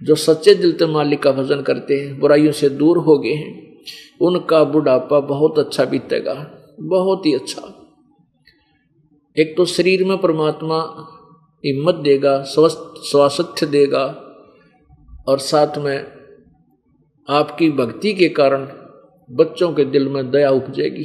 जो सच्चे दिल से मालिक का भजन करते हैं, बुराइयों से दूर हो गए हैं, उनका बुढ़ापा बहुत अच्छा बीतेगा, बहुत ही अच्छा। एक तो शरीर में परमात्मा हिम्मत देगा, स्वास्थ्य देगा, और साथ में आपकी भक्ति के कारण बच्चों के दिल में दया उपजेगी।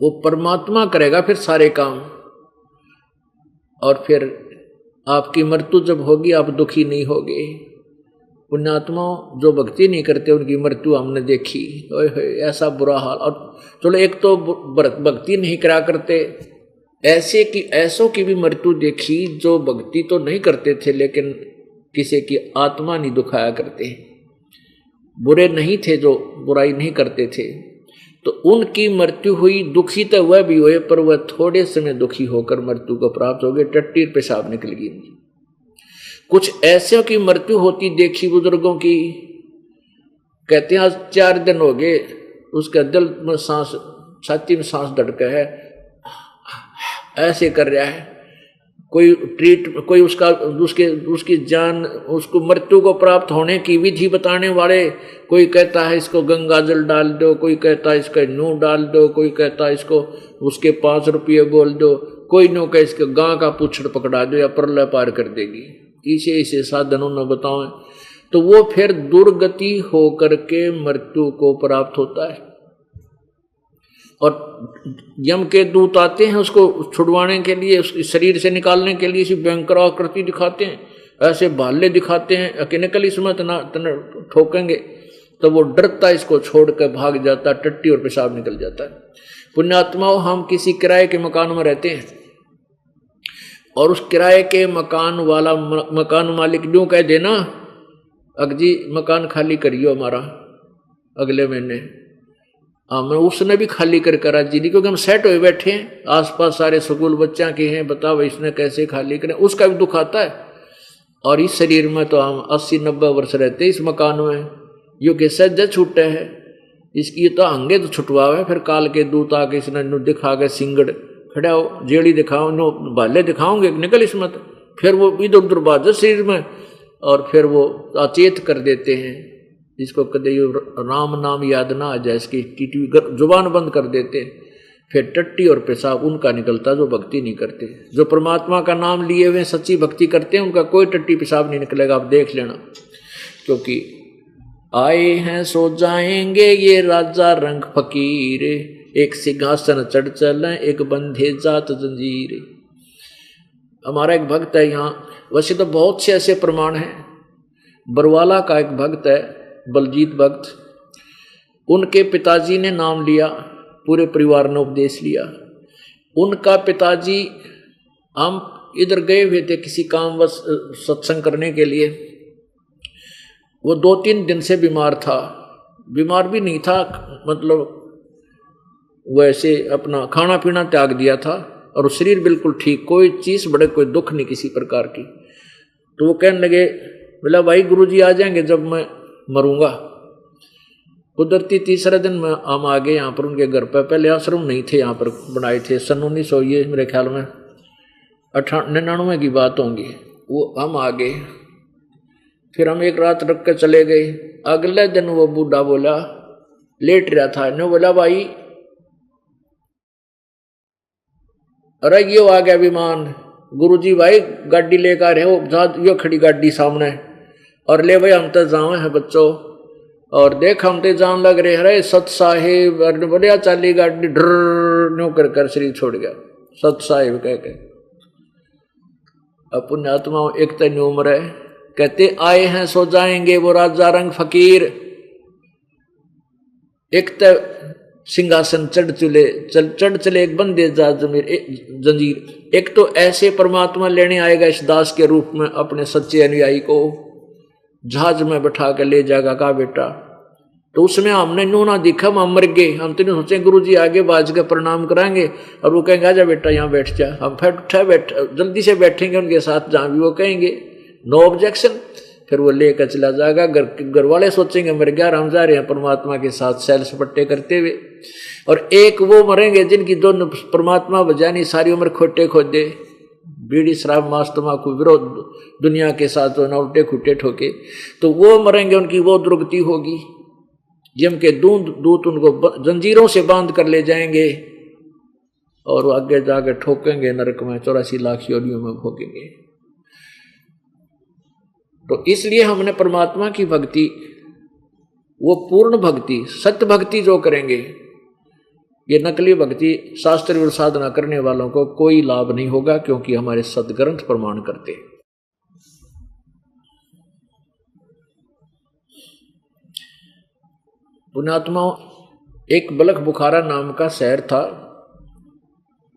वो परमात्मा करेगा फिर सारे काम, और फिर आपकी मृत्यु जब होगी आप दुखी नहीं होगे। पुण्यात्मा जो भक्ति नहीं करते उनकी मृत्यु हमने देखी, ओए ऐसा बुरा हाल। और चलो एक तो भक्ति नहीं करा करते, ऐसों की भी मृत्यु देखी जो भक्ति तो नहीं करते थे लेकिन किसी की आत्मा नहीं दुखाया करते, बुरे नहीं थे, जो बुराई नहीं करते थे, तो उनकी मृत्यु हुई। दुखी तो वह भी हुए पर वह थोड़े समय दुखी होकर मृत्यु को प्राप्त हो गए, टट्टी पेशाब निकल गई। कुछ ऐसे की मृत्यु होती देखी बुजुर्गों की, कहते हैं आज 4 दिन हो गए उसका दिल में सांस, छाती में सांस धड़का है, ऐसे कर रहा है। कोई उसकी जान, उसको मृत्यु को प्राप्त होने की विधि बताने वाले, कोई कहता है इसको गंगा जल डाल दो, कोई कहता है इसका नूह डाल दो, कोई कहता है इसको उसके 5 रुपये बोल दो, कोई नो कह इसके गां का पुछड़ पकड़ा दो या प्रलय पार कर देगी। इसे साधनों न बताओ, तो वो फिर दुर्गति होकर के मृत्यु को प्राप्त होता है। और यम के दूत आते हैं उसको छुड़वाने के लिए, उसके शरीर से निकालने के लिए, इसी भयंकर आकृति दिखाते हैं, ऐसे भाले दिखाते हैं कि निकल इसमें तना ठोकेंगे, तो वो डरता इसको छोड़कर भाग जाता, टट्टी और पेशाब निकल जाता है। पुण्यात्माओं, हम किसी किराए के मकान में रहते हैं और उस किराए के मकान वाला मकान मालिक यूं कह देना, अगजी मकान खाली करियो हमारा अगले महीने, मैं उसने भी खाली कर करा जी नहीं, क्योंकि हम सेट हुए बैठे हैं, आसपास सारे स्कूल बच्चा के हैं, बताओ इसने कैसे खाली करें, उसका भी दुख आता है। और इस शरीर में तो हम 80-90 वर्ष रहते इस मकान में, यो के सज्जा छूटे है, इसकी तो अंगे तो छुटवावे, फिर काल के दूत आके इसने दिखा के सिंगड़ खड़ा हो, जेड़ी दिखाओ, नो भाले दिखाओगे निकल इसमें, फिर वो इधर उधर बाजो शरीर में, और फिर वो अचेत कर देते हैं, जिसको कदे राम नाम याद ना आ जाए इसकी टीटी जुबान बंद कर देते हैं। फिर टट्टी और पेशाब उनका निकलता जो भक्ति नहीं करते, जो परमात्मा का नाम लिए हुए सच्ची भक्ति करते हैं, उनका कोई टट्टी पेशाब नहीं निकलेगा, आप देख लेना। क्योंकि आए हैं सो जाएंगे ये राजा रंग फकीर, एक सिंहासन चढ़ चलें एक बंधे जात जंजीर। हमारा एक भक्त है यहाँ, वैसे तो बहुत से ऐसे प्रमाण हैं, बरवाला का एक भक्त है बलजीत भक्त, उनके पिताजी ने नाम लिया, पूरे परिवार ने उपदेश लिया। उनका पिताजी, हम इधर गए हुए थे किसी काम व सत्संग करने के लिए, वो 2-3 दिन से बीमार था, बीमार भी नहीं था, मतलब वैसे अपना खाना पीना त्याग दिया था, और शरीर बिल्कुल ठीक, कोई चीज़ बड़े कोई दुख नहीं किसी प्रकार की। तो वो कहने लगे, बोला भाई गुरुजी आ जाएंगे जब मैं मरूंगा। कुदरती तीसरे दिन में हम आ गए यहाँ पर उनके घर पर, पहले आश्रम नहीं थे यहाँ पर बनाए थे, सन 1900 ये मेरे ख्याल में 99 की बात होंगी, वो हम आ गए। फिर हम एक रात रख कर चले गए। अगले दिन वो बूढ़ा बोला, लेट रहा था, ने बोला भाई अरे ये आ गया विमान, गुरुजी भाई गाड़ी लेकर रहे हो, यो खड़ी गाड़ी सामने, और ले भाई हम तो जाओ हैं बच्चों, और देख हम तो जान लग रहे, अरे सत साहिब बढ़िया चाली गाड़ी ड्र न्यू कर शरीर छोड़ गया, सत साहिब कह के। अब पुण्यात्मा एक तन उम्र है, कहते आए हैं सो जाएंगे वो राजा रंग फकीर, एक तो सिंहासन चढ़ चले एक बंदे जंजीर। एक तो ऐसे परमात्मा लेने आएगा इस दास के रूप में अपने सच्चे अनुयायी को, जहाज में बैठा कर ले जाएगा का बेटा। तो उसमें हमने नो ना दिखा, हम मर गए, हम तो नहीं सोचे गुरुजी आगे बाज के प्रणाम कराएंगे और वो कहेंगे आजा बेटा यहाँ बैठ जा, हम फिर उठा जल्दी से बैठेंगे उनके साथ जहाँ भी वो कहेंगे, नो ऑब्जेक्शन। फिर वो लेकर चला जाएगा, घर वाले सोचेंगे मर गया, हम जा रहे हैं परमात्मा के साथ सैल सपट्टे करते हुए। और एक वो मरेंगे जिनकी दोनों परमात्मा बजानी सारी उम्र खोटे खोदे, बीड़ी शराब मांस तम्बाकू विरोध दुनिया के साथ जो ना उल्टे खुट्टे ठोके, तो वो मरेंगे, उनकी वो दुर्गति होगी। यम के दूत उनको जंजीरों से बांध कर ले जाएंगे और वो आगे जाके ठोकेंगे नरक में, 84 लाख योनियों में भोगेंगे। तो इसलिए हमने परमात्मा की भक्ति, वो पूर्ण भक्ति, सत्य भक्ति जो करेंगे, ये नकली भक्ति शास्त्र और साधना करने वालों को कोई लाभ नहीं होगा, क्योंकि हमारे सदग्रंथ प्रमाण करते हैं। पुण्यात्माओं, एक बलख बुखारा नाम का शहर था,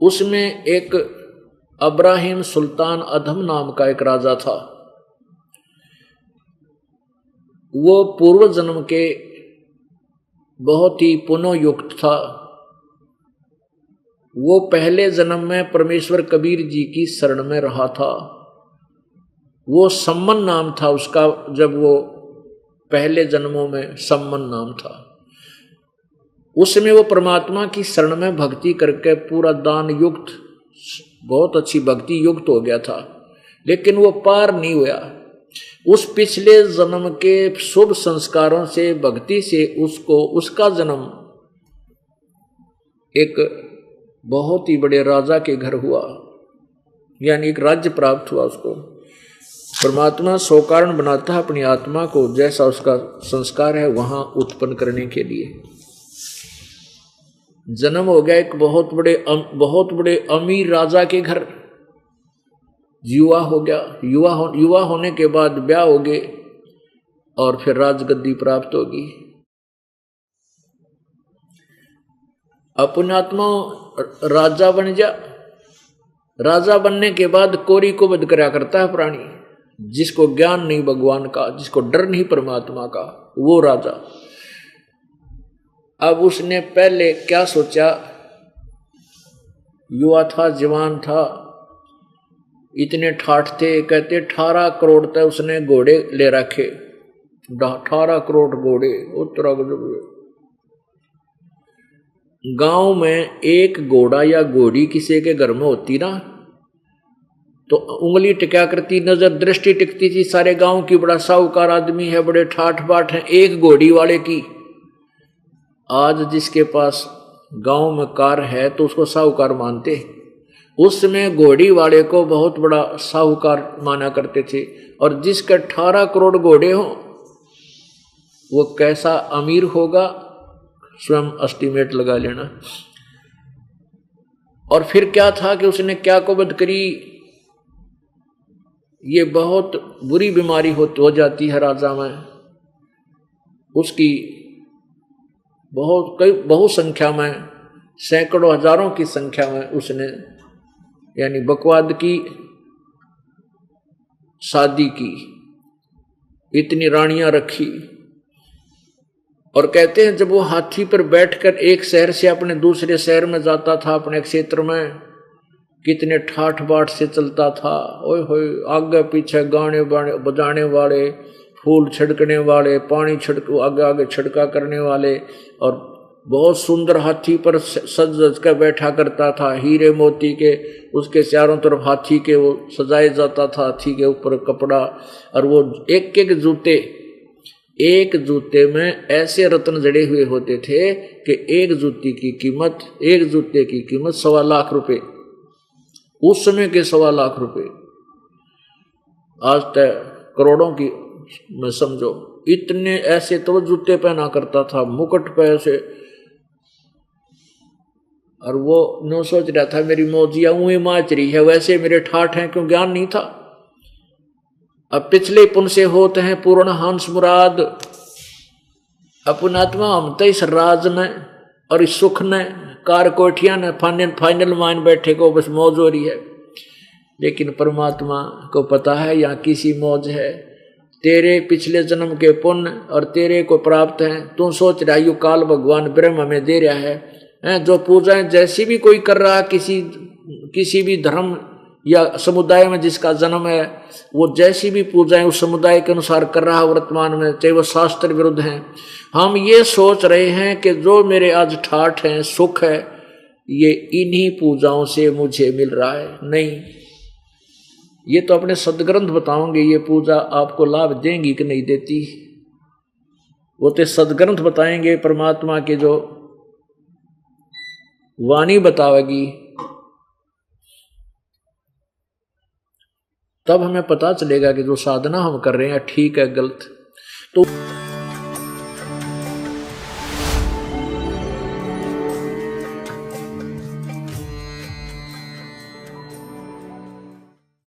उसमें एक अब्राहिम सुल्तान अधम नाम का एक राजा था। वो पूर्व जन्म के बहुत ही पुण्ययुक्त था। वो पहले जन्म में परमेश्वर कबीर जी की शरण में रहा था। वो सम्मन नाम था उसका, जब वो पहले जन्मों में सम्मन नाम था। उसमें वो परमात्मा की शरण में भक्ति करके पूरा दान युक्त, बहुत अच्छी भक्ति युक्त हो गया था, लेकिन वो पार नहीं हुआ। उस पिछले जन्म के शुभ संस्कारों से, भक्ति से उसको, उसका जन्म एक बहुत ही बड़े राजा के घर हुआ, यानी एक राज्य प्राप्त हुआ उसको। परमात्मा सो कारण बनाता है अपनी आत्मा को, जैसा उसका संस्कार है वहां उत्पन्न करने के लिए। जन्म हो गया एक बहुत बड़े अमीर राजा के घर, युवा हो गया। युवा होने के बाद ब्याह हो गए और फिर राजगद्दी प्राप्त होगी। अपनात्मा राजा बन जा। राजा बनने के बाद कोरी को वध करा करता है प्राणी, जिसको ज्ञान नहीं भगवान का, जिसको डर नहीं परमात्मा का, वो राजा। अब उसने पहले क्या सोचा, युवा था, जवान था, इतने ठाठ थे, कहते 18 करोड़ तक उसने घोड़े ले रखे। 18 करोड़ घोड़े, उत्तरा गांव में एक घोड़ा या घोड़ी किसी के घर में होती ना, तो उंगली टिका करती, नजर दृष्टि टिकती थी सारे गांव की, बड़ा साहूकार आदमी है, बड़े ठाठ बाट है, एक घोड़ी वाले की। आज जिसके पास गांव में कार है तो उसको साहूकार मानते, उस समय घोड़ी वाले को बहुत बड़ा साहूकार माना करते थे। और जिसके 18 करोड़ घोड़े हो वो कैसा अमीर होगा, स्वयं एस्टीमेट लगा लेना। और फिर क्या था कि उसने क्या कुबद करी, ये बहुत बुरी बीमारी हो जाती है राजा में। उसकी बहुत संख्या में, सैकड़ों हजारों की संख्या में उसने यानी बकवाद की शादी की, इतनी रानियां रखी। और कहते हैं जब वो हाथी पर बैठकर एक शहर से अपने दूसरे शहर में जाता था, अपने क्षेत्र में, कितने ठाठ बाट से चलता था। ओए होए, आगे पीछे गाने बजाने वाले, फूल छिड़कने वाले, पानी आगे आगे छिड़का करने वाले, और बहुत सुंदर हाथी पर सज कर बैठा करता था, हीरे मोती के उसके चारों तरफ हाथी के वो सजाए जाता था, हाथी के ऊपर कपड़ा। और वो एक जूते में ऐसे रत्न जड़े हुए होते थे कि एक जूते की कीमत 1.25 लाख रुपए, उस समय के 1.25 लाख रुपए, आज तक करोड़ों की मैं समझो। इतने ऐसे तो जूते पहना करता था, मुकुट पे ऐसे। और वो नो सोच रहा था मेरी मौजिया ऊँही माच रही है, वैसे मेरे ठाठ हैं, क्यों ज्ञान नहीं था। अब पिछले पुन से होते हैं पूर्ण हंस मुराद। अपनात्मा हम तो इस राज ने और इस सुख ने, कार कोठिया ने, फाइनल मान बैठे को बस मौज हो रही है। लेकिन परमात्मा को पता है यहाँ किसी मौज है, तेरे पिछले जन्म के पुण्य और तेरे को प्राप्त है। तू सोच रहा यू काल भगवान ब्रह्म हमें दे रहा है, जो पूजाएं जैसी भी कोई कर रहा, किसी भी धर्म या समुदाय में जिसका जन्म है, वो जैसी भी पूजाएं उस समुदाय के अनुसार कर रहा वर्तमान में, चाहे वो शास्त्र विरुद्ध हैं। हम ये सोच रहे हैं कि जो मेरे आज ठाठ हैं, सुख है, ये इन्हीं पूजाओं से मुझे मिल रहा है। नहीं, ये तो अपने सदग्रंथ बताओगे ये पूजा आपको लाभ देंगी कि नहीं देती, वो तो सदग्रंथ बताएंगे, परमात्मा के जो वाणी बतावेगी, तब हमें पता चलेगा कि जो साधना हम कर रहे हैं ठीक है गलत। तो